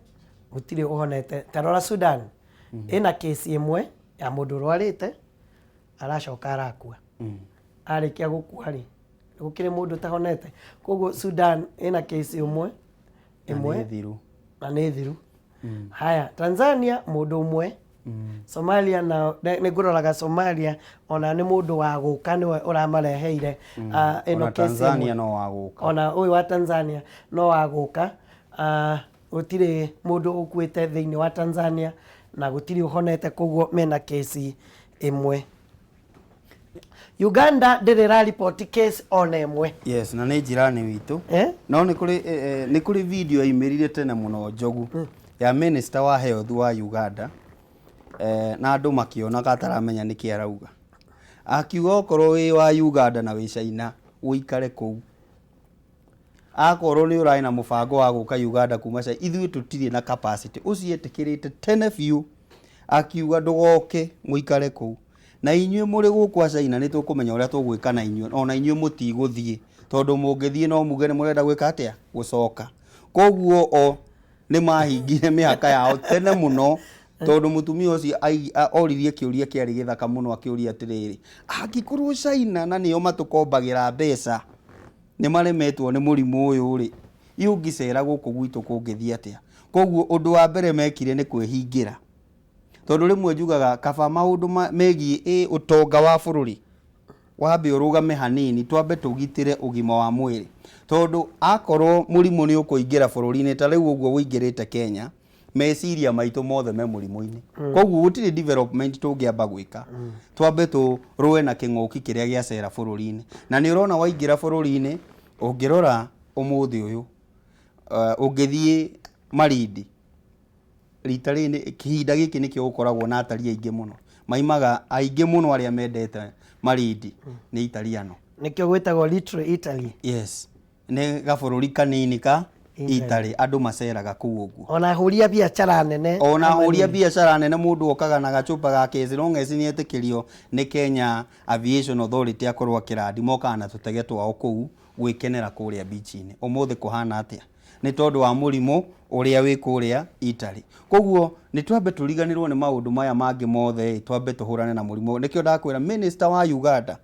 gutiri uhonete. Tarora Sudan ina kesi imwe ya mundu rwarite aracoka arakua arikia gukua ri gukire mundu tahonete. Koguo Sudan ina kesi imwe na ni thiru. Haya, Tanzania mundu umwe. Somalia na niguroraga Somalia ona ni mundu wa guka niwe uramareheire ino Tanzania no wa guka ona uyu wa Tanzania no wa guka gutire mundu ukuite thiini wa Tanzania na gutiri uhonete. Koguo mena kesi imwe. Uganda ndiri report case ona imwe. Yes, na ni jirani witu no ni kuri video imirire tene muno njogu ya minister wa health wa Uganda na andu makiona gataramenya niki arauga akiuga okorwo wi wa Uganda na wi China uikare kou akorwo ni urai na mubango wa guka Uganda kuma China ithui tutiri na capacity ucietikirite tene biu akiuga ndugoke muikare kou na inyue muri gukwa China ni tukumenya uria tugwika na inyue ona inyue mutiguthie tondu mungithie no muge ni murenda gwika atia gucoka. Koguo o ni mahingire mihaka yao tene muno tondu mutumia ucio oririe kiuria kiari githaka muno akiuria atiriri akikorwo China na niyo matukombagira mbeca ni maremetwo ni murimu uyu ri iungicera guku gwitu kungithia atia. Koguo undu wa mbere mekire ni kwehingira tondu rimwe njugaga kaba maundu megie utonga wa bururi wambe urugame hanini twambe tugitire ugima wa mwiri tondu akorwo murimu ni ukuingira bururi-ini ta riu uguo uingirite Kenya meciria maitu mothe me murimu-ini koguo gutiri development tungiamba gwika twambe turuwe na king'uki kiria giacera bururi-ini na ni urona waingira bururi-ini ungirora umuthi uyu ungithie Marindi rita rini kihinda giki nikio ukoragwo na atari aingi muno maimaga aingi muno aria mendete Marindi ni Italiano nikio gwetagwo Little Italy. Yes, ni gabururi kanini ka Italy andu maceraga kuu uguo ona huria biacara nene mundu okaga na gachupa ga kezi no ngeci ni etikirio ni Kenya Aviation Authority akorwo akiradi moka na tutege twao kuu gwikenera kuria beach-ini umuthi kuhana atia ni tondu wa murimu uria wi kuria Italy. Koguo ni twambe turiganirwo ni maundu maya mangi mothe twambe tuhurane na murimu nikio ndakwira minister wa Uganda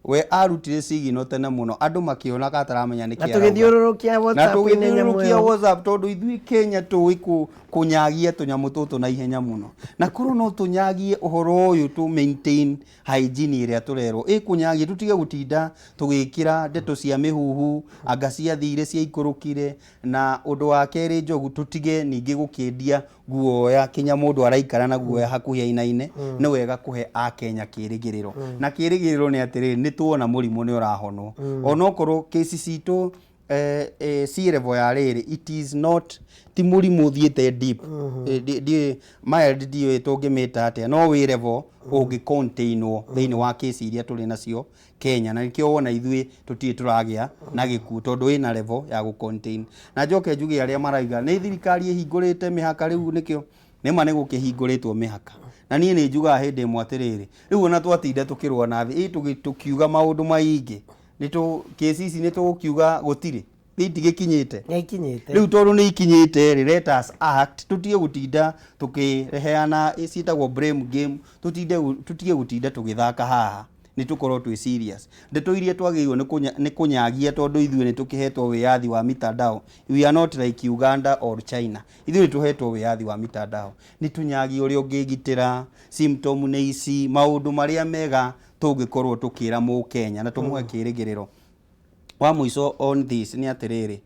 we arutire sigino tene muno andu makiona gataramenya niki arauga na tugithiurukia WhatsApp tondu ithui Kenya tuiku kunyagia tunyamu tutu na ihenya muno na kuru no tunyagie uhoro uyu tu maintain hygiene iria turero kunyagie tutige gutinda tugikira ndeto cia mihuhu anga cia thire cia ikurukire na undu wa keri njogu tutige ningi gukindia guoya kinya mundu araikara na guoya hakuhi ainaine ni wega kuhe a Kenya kirigiriro na kirigiriro ni atiri ni tuona murimu ni urahonwo ona okorwo kesi citu si level ya riri it is not ti murimu thiete deep mild dio tungimita atia no wi level ungi containwo thiini wa kesi iria tuli nacio Kenya na nikio wona ithui tutie turagia na giku tondu ina level ya gu contain na njoke njugi aria maraiga ni thirikari ihingurite mihaka riu nikio nima ni gukihinguritwo mihaka na nie ni njuga hindi mwatiriri riu ona twatinde tukirwa na thi tukiuga maundu maingi ni tu kesi ici ni tukiuga gutiri nitigikinyite riu tondu ni ikinyite let us act tutige gutinda tukireheana icitagwo blame game tutige gutinda tugithaka haha ni tukorwo twi serious ndeto iria twagirwo ni kunyagia tondu ithui ni tukihetwo wiyathi wa mitandao we are not like Uganda or China ithui ni tuhetwo wiyathi wa mitandao ni tunyagi uri ungigitira symptom ni ici maundu maria mega tungikorwo tukira mu Kenya na tumuhe kirigiriro wa muico on this ni atiriri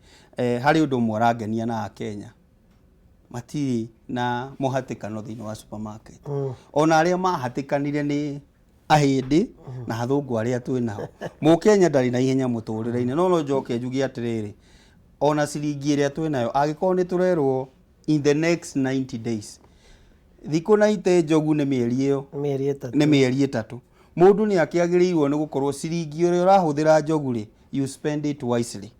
hari undu mwarangenia na Kenya mati na muhatikano thini wa supermarket ona aria mahatikanire ni ahindi na hathungu aria twinao mu Kenya ndari na ihenya muturire-ini no njoke njugi atiriri ona ciringi iria twinayo agikorwo ni turerwo in the next 90 days thiko 90 njogu ni mieri iyo ni mieri 3 mundu ni akiagirirwo ni gukorwo ciringi uria urahuthira njogu ri you spend it wisely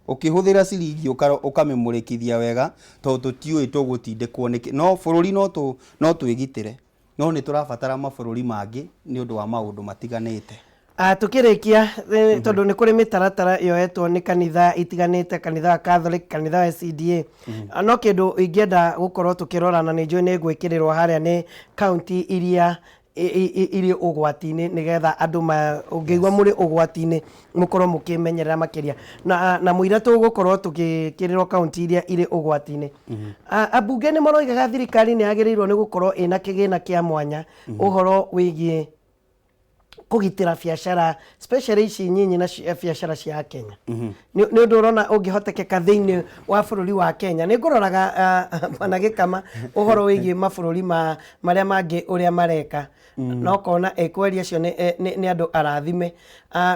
ukihuthira ciringi ukamemurikithia wega to tutiui tugutindikwo niki no bururi no twigitire no ni turabatara mabururi mangi ni undu wa maundu matiganite. Tukirikia tondu ni kuri mitaratara yoetwo ni kanitha itiganite, kanitha Catholic, kanitha CDA. No kindu ingienda gukorwo tukirorana ni njui ni gwikirirwo haria ni county iria iri ugwatini nigetha andu ungeigwa muri ugwatini mukorwo mukimenyerera makiria na muira tugukorwo tugikirirwo county iria iri ugwatini. Abunge ni maroigaga thirikari ni yagirirwo ni gukorwo ina kigina kia mwanya uhoro wigie kugitira biashara especially ici nyinyi na biashara cia Kenya. Ni undu urona ungihotekeka thiini wa bururi wa Kenya ni nguroraga managikama uhoro wigie mabururi maria mangi uria mareka no kona ekweria cio ni andu arathime.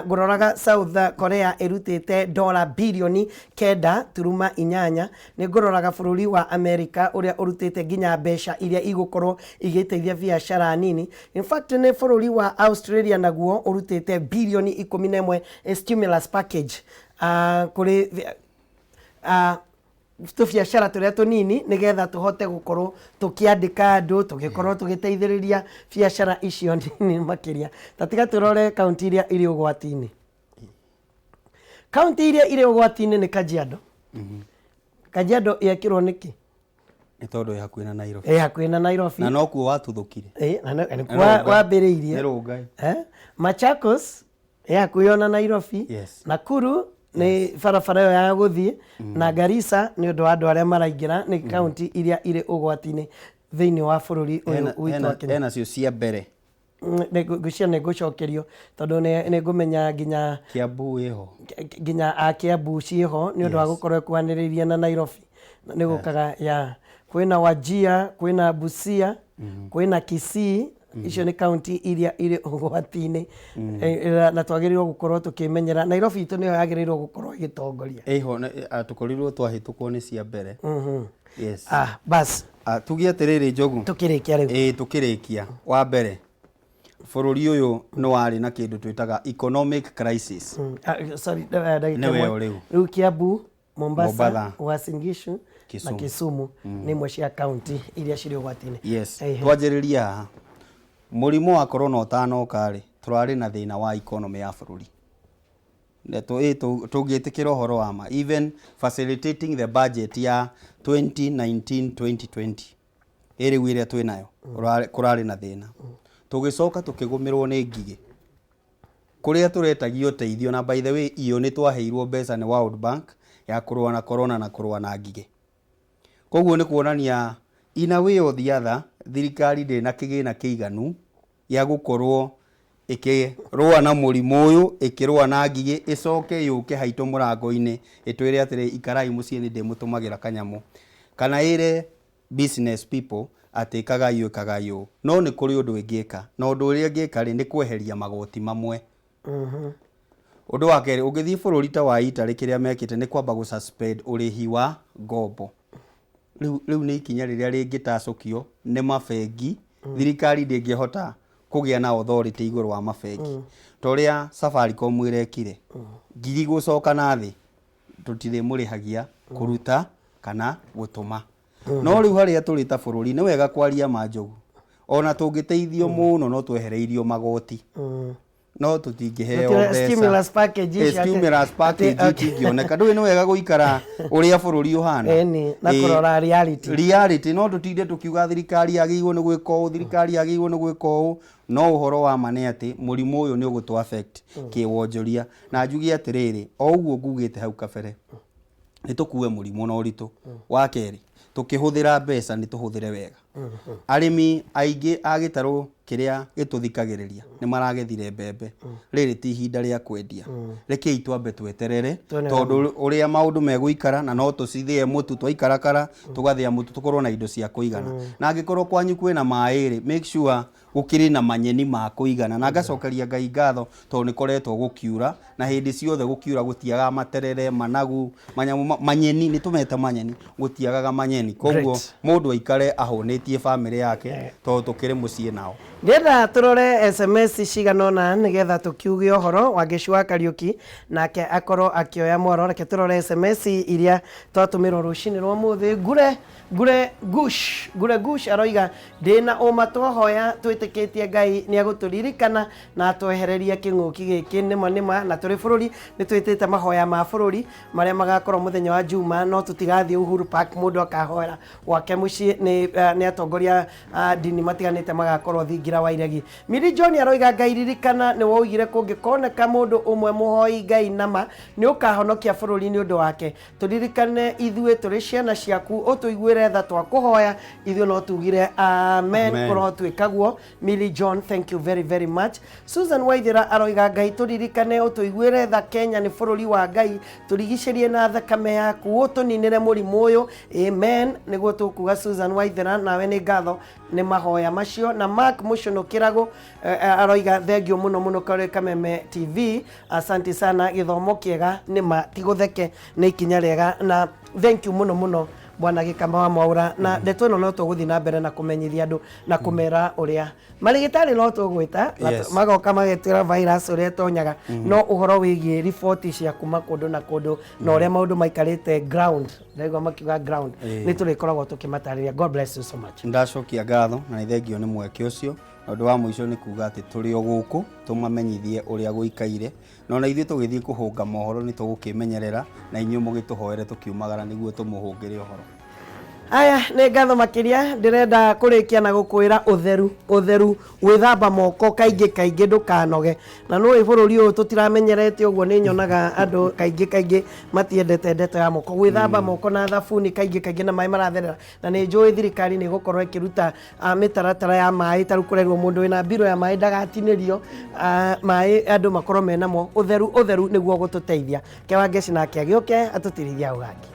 Nguroraga South Korea irutite dola bilioni 9.8 ni nguroraga bururi wa America uria urutite ginya mbeca iria igukorwo igiteithia biashara nini. In fact ni bururi wa Australia naguo urutite bilioni 11 stimulus package kuri biashara turia tunini nigetha tuhote gukorwo tukiandika andu tugikorwo tugiteithiriria biashara icio nini makiria. Tatiga turore county iria iri ugwatini. County iria iri ugwatini ni Kajiado. Kajiado yekirwo niki ni tondu hakuina Nairobi. Hakuina Nairobi na no kuo watuthukire na wambiriirie Nerugai. Machakos hakuyona Nairobi. Nakuru ni farafara yo ya guthie na Garissa ni undu wa andu aria maraingira ni county iria iri ugwatini thiini wa bururi uyu witu wa Kenya. Ena cio cia mbere gucia ni gucokerio tondu ni ngumenya ginya Kiambu iho ginya Kiambu ciho ni undu wa gukorwo kwaniriria na Nairobi ni gukaga ya kwina Wajir, kwina Busia, kwina Kisii. Icio ni county iria iri ugwatini na twagirirwo gukorwo tukimenyera. Nairobi itu niyo yagirirwo gukorwo igitongoria iho tukorirwo twahitukwo ni cia mbere. Bas tugie atiriri Njogu tukirikia riu tukirikia wa mbere bururi uyu no wari na kindu twitaga economic crisis. Sorry riu Kiambu, Mombasa, Uasin Gishu na Kisumu ni imwe cia county iria ciri ugwatini. Twanjiriria murimu wa corona utanoka ri turari na thina wa economy ya bururi tugitikira uhoro wa ma even facilitating the budget ya 2019-2020 iri wire twinayo kurari na thina tugicoka tukigumirwo ni ngigi kuria turetagio teithio na by the way iyo ni twaheirwo mbeca ni World Bank ya kurua na corona na kurua na ngigi. Koguo ni kuonania in a way or the other thirikari ndi na kigina kiiganu ya gukorwo ikirua na murimu uyu ikirua na ngigi icoke yuke haito murango-ini itwire atire Ikarai mucie ni ndimutumagira kanyamu kana ire business people atikaga yu no ni kuri undu ingika na undu uria ngika ri ni kweheria magoti mamwe. Undu wa keri ugithii bururi ta wa Italy kiria mekite ni kwamba gu suspend urihi wa ngombo. Riu ni ikinya riria ringitacukio ni mabengi thirikari ndingihota kugia na authority iguru wa mabengi toria Safaricom irekire ngiri gucoka na thi tutire murihagia kuruta kana gutuma. No riu haria turita bururi ni wega kwaria Manjogu ona tungiteithio muno no twehereirio magoti no tutingiheo mbeca stimulus package tingioneka ndui ni wega guikara uria bururi uhana na kurora reality no tutinde tukiuga thirikari yagiirwo ni gwika uu thirikari yagiirwo ni gwika uu no uhoro wa mane ati murimu uyu ni ugutu affect kiwonjoria na njugi atiriri o uguo ngugite hau kabere ni tukue murimu no ritu wa keri tukihuthira mbeca ni tuhuthire wega arimi aingi agitaro kiria gituthikagiriria ni maragethire mbembe riri ti ihinda ria kwendia rekei twambe tweterere tondu uria maundu meguikara na no tucithie mutu twaikarakara tugathia mutu tukorwo na indo cia kuigana na angikorwo kwanyu kwina mairi make sure gukiri na manyeni ma kuigana na ngacokeria Ngai ngatho tondu nikoretwo gukiura na hindi ciothe gukiura gutiaga materere managu manyeni ni tumeta manyeni gutiagaga manyeni koguo mundu aikare ahonetie family yake tondu tukiri mucii nao Getha turore SMS ciganona nigetha tukiuge ohoro wa Gicua Kariuki nake akoro akioya mwaro reke turore SMS iria twatumirwo rucini rwa muthi gure gush aroiga ndina uma twohoya twitikitie Ngai ni aguturirikana na twehereria king'uki giki nima na turi bururi ni twitite mahoya ma bururi maria magakorwo muthenya wa Juma no tutigathie Uhuru Park mundu akahoera gwake mucii ni atongoria dini matiganite magakorwo thingira wa iregi Miri John aroiga Ngai ririkana ni woigire kungikoneka mundu umwe muhoi Ngai nama ni ukahonokia bururi ni undu wake turirikane ithue turi ciana ciaku utuiguire tha twakuhoya ithue no tugire amen koro twikaguo Miri John thank you very much Susan Waithira aroiga Ngai turirikane utuiguire tha Kenya ni bururi wa Ngai turigicerie na thakame yaku utuninire murimu uyu amen niguo tukuga Susan Waithira nawe ni ngatho ni mahoya macio na Mark Mushono Kirago aroiga thengio muno kare Kameme TV asante sana githomo kiega ni matigutheke ni ikinya riega na thank you muno bwana Gikamba wa Mwaura na ndeto no tuguthi na mbere na kumenyithia andu na kumera uria marigitari no tugwita magoka magetira virus uria tonyaga no uhoro wigie report cia kuma kundu na kundu na uria maundu maikarite ground ndego makiuga ground ni turikoragwo tukimatariria God bless you so much ndacokia ngatho na nithengio ni mweke ucio ndu wa muico ni kuga ati turi o guku tumamenyithie uria guikaire no na ithie tugithie kuhunga mohoro ni tugukimenyerera na inyu mugituhoere tukiumagara niguo tumuhungire ohoro Aya ne ngatho makiria ndirenda kurikia na gukwira utheru withamba moko kaingi ndukanoge na no ibururi uyu tutiramenyerete uguo ni nyonaga andu kaingi matiendete ndeto ya moko withamba moko na thabuni kaingi na mai maratherera na ni njui thirikari ni gukorwo ikiruta mitaratara ya mai tarukurerwo mundu wina biro ya mai ndagatinirio mai andu makorwo menamo utheru niguo gututeithia Kewangeci nake agioke atutirithia ugangi